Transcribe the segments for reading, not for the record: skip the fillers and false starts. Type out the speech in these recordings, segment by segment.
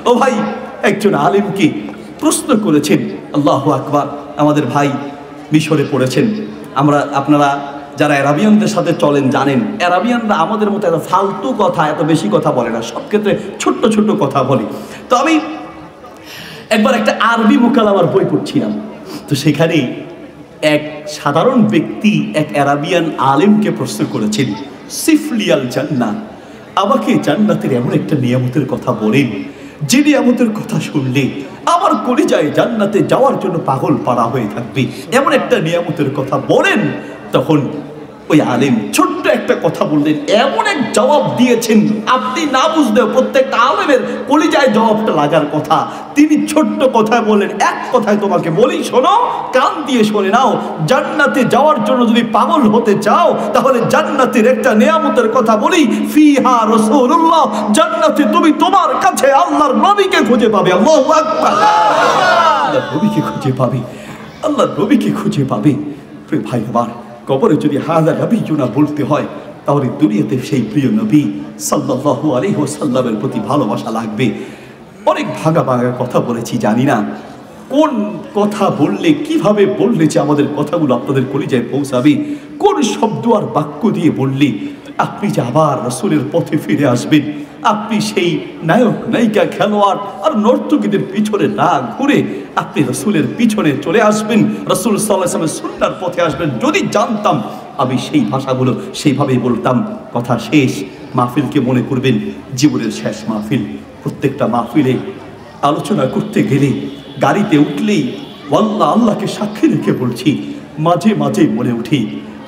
ও ভাই, একজন আলেমকে প্রশ্ন করেছেন, আল্লাহু আকবার। আমাদের ভাই মিশরে পড়েছেন। আপনারা যারা অ্যারাবিয়ানদের সাথে চলেন জানেন, অ্যারাবিয়ানরা আমাদের মতো এত ফালতু কথা, এত বেশি কথা বলে না, সব ক্ষেত্রে ছোট্ট ছোট্ট কথা বলে। তো আমি একবার একটা আরবি মুকালামার বই পড়ছিলাম, তো সেখানে এক সাধারণ ব্যক্তি এক অ্যারাবিয়ান আলেমকে প্রশ্ন করেছেন, সিফলিয়াল জান্নাহ, আমাকে জান্নাতের এমন একটা নিয়ামতের কথা বলেন যে নিয়ামতের কথা শুনলে আমার কলিজায় জান্নাতে যাওয়ার জন্য পাগল পাড়া হয়ে থাকবে, এমন একটা নিয়ামতের কথা বলেন। তখন ওই আলেম ছোট্ট একটা কথা বললেন, এমন এক জবাব দিয়েছেন আপনি না বুঝলেও প্রত্যেকটা আলেমের কলিজায় জবাবটা লাগার কথা। তিনি ছোট্ট কথায় বললেন, এক কথায় তোমাকে বলি, শোনো, কান দিয়ে শুনে নাও, জান্নাতে যাওয়ার জন্য যদি পাগল হতে চাও তাহলে জান্নাতের একটা নিয়ামতের কথা বলি, ফিহা রাসূলুল্লাহ, জান্নাতে তুমি তোমার কাছে আল্লাহর নবীকে খুঁজে পাবে। আল্লাহু আকবার। আল্লাহর নবীকে খুঁজে পাবে, আল্লাহর নবীকে খুঁজে পাবে। ভাই আমার, কবরে যদি হাযা নবিয়ুনা বলতে হয় তাহলে দুনিয়াতে সেই প্রিয় নবী সাল্লাল্লাহু আলাইহি ওয়াসাল্লামের প্রতি ভালোবাসা লাগবে। অনেক ভাগা ভাগা কথা বলেছি, জানি না কোন কথা বললে, কিভাবে বললে যে আমাদের কথাগুলো আপনাদের কলিজায় পৌঁছাবে, কোন শব্দ আর বাক্য দিয়ে বললে আপনি যে আবার রাসূলের পথে ফিরে আসবেন, আপনি সেই নায়ক নায়িকা খেলোয়াড় আর নর্তকীদের পিছনে না ঘুরে আপনি রাসূলের পিছনে চলে আসবেন, রাসূল সাল্লাল্লাহু আলাইহি ওয়াসাল্লামের সুন্নাহর পথে আসবেন। যদি জানতাম আমি সেই ভাষাগুলো সেইভাবেই বলতাম। কথা শেষ, মাহফিলকে মনে করবেন জীবনের শেষ মাহফিল। প্রত্যেকটা মাহফিলে আলোচনা করতে গেলে, গাড়িতে উঠলেই আল্লাহ আল্লাহকে সাক্ষী রেখে বলছি, মাঝে মাঝে মনে উঠি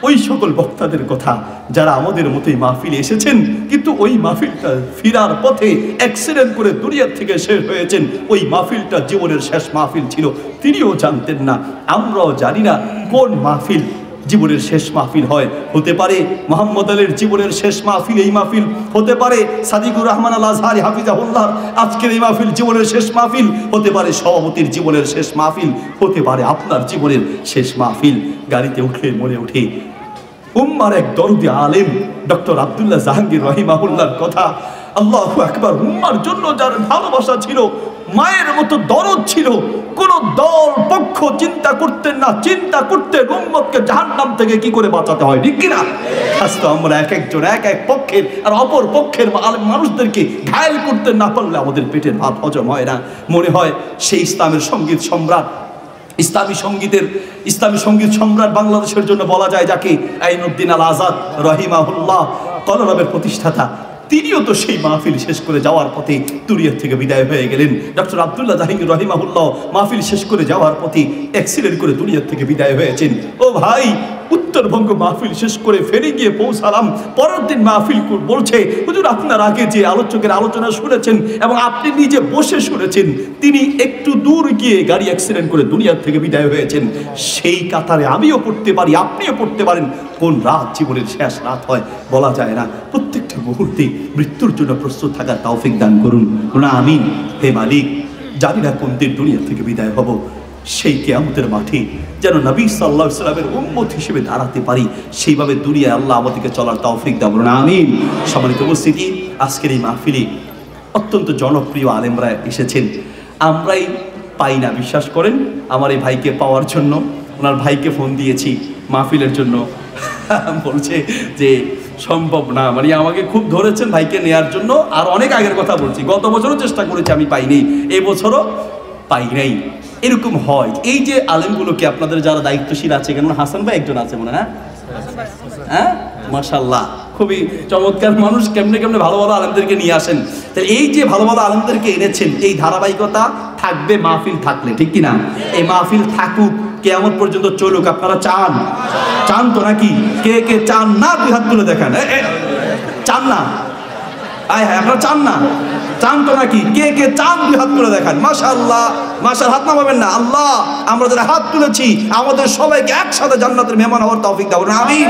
ওই সকল বক্তাদের কথা যারা আমাদের মতোই মাহফিলে এসেছেন, কিন্তু ওই মাহফিলটা ফিরার পথে অ্যাক্সিডেন্ট করে দুনিয়ার থেকে শেষ হয়েছেন। ওই মাহফিলটা জীবনের শেষ মাহফিল ছিল, তিনিও জানতেন না, আমরাও জানি না কোন মাহফিল জীবনের শেষ মাহফিল হয়। হতে পারে মোহাম্মদ আলীর জীবনের শেষ মাহফিল এই মাহফিল, হতে পারে সাদিকুর রহমান আল আজহারি হাফিজাহুল্লাহ আজকের এই মাহফিল জীবনের শেষ মাহফিল, হতে পারে সভাপতির জীবনের শেষ মাহফিল, হতে পারে আপনার জীবনের শেষ মাহফিল। গাড়িতে উঠলে মনে ওঠে উম্মার এক দরদি আলেম ডক্টর আব্দুল্লাহ জাহাঙ্গীর রাহিমাহুল্লাহর কথা। আল্লাহু আকবার। উম্মার জন্য যার ভালোবাসা ছিল, মায়ের মতো দরদ ছিল, কোন দল পক্ষ চিন্তা করতেন না, চিন্তা করতেন উম্মতকে জাহান্নাম থেকে কি করে বাঁচাতে হয়, ঠিক কিনা? আজকে আমরা এক একজন এক এক পক্ষের আর অপর পক্ষের মানুষদেরকে ঘায়েল করতে না পারলে আমাদের পেটের ভাত হজম হয় না। মনে হয় সেই ইসলামের সঙ্গীত সম্রাট, ইসলামী সঙ্গীত সম্রাট বাংলাদেশের জন্য বলা যায় যাকে, আইনুদ্দিন আল আজাদ রহিমাহুল্লাহ, কলরবের প্রতিষ্ঠাতা, তিনিও তো সেই মাহফিল শেষ করে যাওয়ার পথে দুনিয়া থেকে বিদায় হয়ে গেলেন। ডক্টর আব্দুল্লাহ জাহাঙ্গীর রহিমাহুল্লাহ মাহফিল শেষ করে যাওয়ার পথে অ্যাক্সিডেন্ট করে দুনিয়া থেকে বিদায় হয়েছেন। ও ভাই, উত্তরবঙ্গ মাহফিল শেষ করে ফেরে গিয়ে পৌঁছালাম, পরের দিন মাহফিল বলছে, হুজুর আপনার আগে যে আলোচকের আলোচনা শুনেছেন এবং আপনি নিজে বসে শুনেছেন, তিনি একটু দূর গিয়ে গাড়ি অ্যাক্সিডেন্ট করে দুনিয়ার থেকে বিদায় হয়েছেন। সেই কাতারে আমিও পড়তে পারি, আপনিও পড়তে পারেন। কোন রাত জীবনের শেষ রাত হয় বলা যায় না। প্রত্যেকটা মুহূর্তে মৃত্যুর জন্য প্রস্তুত থাকার তৌফিক দান করুন না, আমিন। হে মালিক, জানি না কোন দিন দুনিয়া থেকে বিদায় হব, সেই কিয়ামতের মাঠে যেন নবী সাল্লাল্লাহু আলাইহি ওয়াসাল্লামের উম্মত হিসেবে দাঁড়াতে পারি, সেইভাবে দুনিয়ায় আল্লাহ আমাদেরকে চলার তৌফিক দান করুন, আমিন। সম্মানিত উপস্থিতি, আজকের এই মাহফিলে অত্যন্ত জনপ্রিয় আলেমরা এসেছেন। আমরাই পাই না, বিশ্বাস করেন। আমার এই ভাইকে পাওয়ার জন্য, ওনার ভাইকে ফোন দিয়েছি মাহফিলের জন্য, বলছে যে সম্ভব না, মানে আমাকে খুব ধরেছেন ভাইকে নেয়ার জন্য। আর অনেক আগের কথা বলছি, গত বছরও চেষ্টা করেছি, আমি পাইনি, এই বছরও পাই নাই। এরকম হয়। এই যে আলেমগুলোকে আপনাদের যারা দায়িত্বশীল আছে, কেন হাসান ভাই একজন আছে মনে, হ্যাঁ মাশাআল্লাহ, খুবই চমৎকার মানুষ, কেমনে কেমনে ভালো ভালো আলেমদেরকে নিয়ে আসেন। তাহলে এই যে ভালো ভালো আলেমদেরকে এনেছেন, এই ধারাবাহিকতা থাকবে মাহফিল থাকলে, ঠিক কিনা? এই মাহফিল থাকুক, কিয়ামত পর্যন্ত চলুক। আপনারা চান? চান তো নাকি? কে কে চান না দুই হাত তুলে দেখান। চান না? আয় হ্যাঁ, আপনারা চান না? চান তো নাকি? কে কে চান দুই হাত তুলে দেখান। মাশাআল্লাহ, মাশাআল্লাহ, হাত নামাবেন না। আল্লাহ, আমরা যারা হাত তুলেছি আমাদের সবাইকে একসাথে জান্নাতের মেহমান হওয়ার তৌফিক দাও, আমিন।